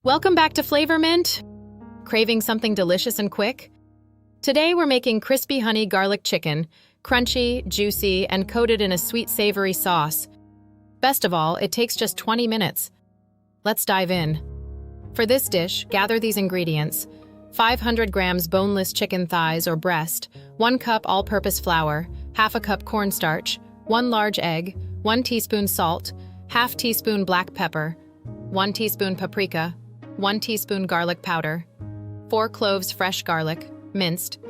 Welcome back to FlavorMint. Craving something delicious and quick? Today we're making crispy honey garlic chicken, crunchy, juicy, and coated in a sweet savory sauce. Best of all, it takes just 20 minutes. Let's dive in. For this dish, gather these ingredients: 500 grams boneless chicken thighs or breast, 1 cup all-purpose flour, half a cup cornstarch, 1 large egg, 1 teaspoon salt, half teaspoon black pepper, 1 teaspoon paprika, 1 teaspoon garlic powder, 4 cloves fresh garlic, minced,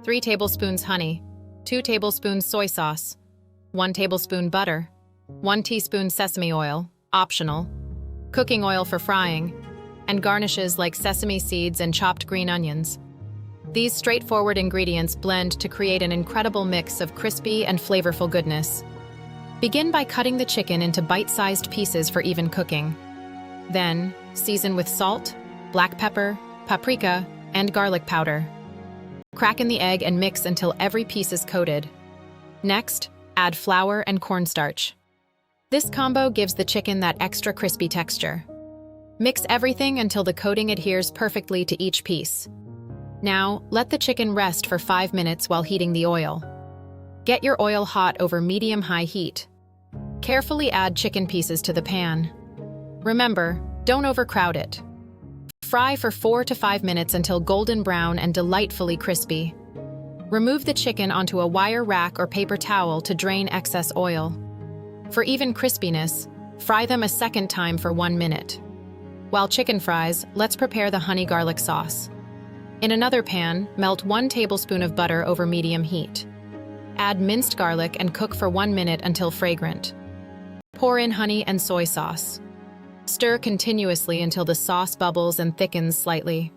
3 tablespoons honey, 2 tablespoons soy sauce, 1 tablespoon butter, 1 teaspoon sesame oil, optional, cooking oil for frying, and garnishes like sesame seeds and chopped green onions. These straightforward ingredients blend to create an incredible mix of crispy and flavorful goodness. Begin by cutting the chicken into bite-sized pieces for even cooking. Then, season with salt, black pepper, paprika, and garlic powder. Crack in the egg and mix until every piece is coated. Next, add flour and cornstarch. This combo gives the chicken that extra crispy texture. Mix everything until the coating adheres perfectly to each piece. Now, let the chicken rest for 5 minutes while heating the oil. Get your oil hot over medium-high heat. Carefully add chicken pieces to the pan. Remember, don't overcrowd it. Fry for 4 to 5 minutes until golden brown and delightfully crispy. Remove the chicken onto a wire rack or paper towel to drain excess oil. For even crispiness, fry them a second time for 1 minute. While chicken fries, let's prepare the honey garlic sauce. In another pan, melt 1 tablespoon of butter over medium heat. Add minced garlic and cook for 1 minute until fragrant. Pour in honey and soy sauce. Stir continuously until the sauce bubbles and thickens slightly.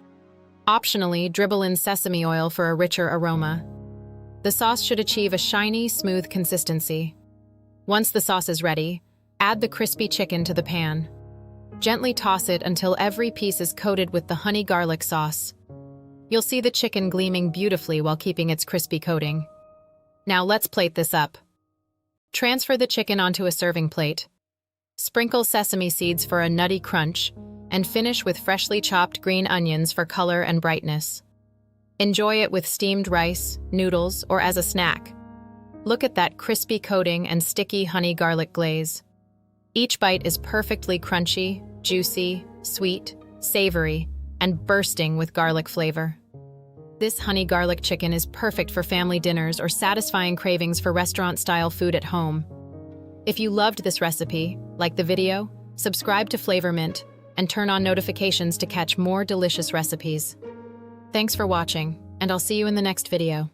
Optionally, dribble in sesame oil for a richer aroma. The sauce should achieve a shiny, smooth consistency. Once the sauce is ready, add the crispy chicken to the pan. Gently toss it until every piece is coated with the honey garlic sauce. You'll see the chicken gleaming beautifully while keeping its crispy coating. Now let's plate this up. Transfer the chicken onto a serving plate. Sprinkle sesame seeds for a nutty crunch, and finish with freshly chopped green onions for color and brightness. Enjoy it with steamed rice, noodles, or as a snack. Look at that crispy coating and sticky honey garlic glaze. Each bite is perfectly crunchy, juicy, sweet, savory, and bursting with garlic flavor. This honey garlic chicken is perfect for family dinners or satisfying cravings for restaurant-style food at home. If you loved this recipe, like the video, subscribe to FlavorMint, and turn on notifications to catch more delicious recipes. Thanks for watching, and I'll see you in the next video.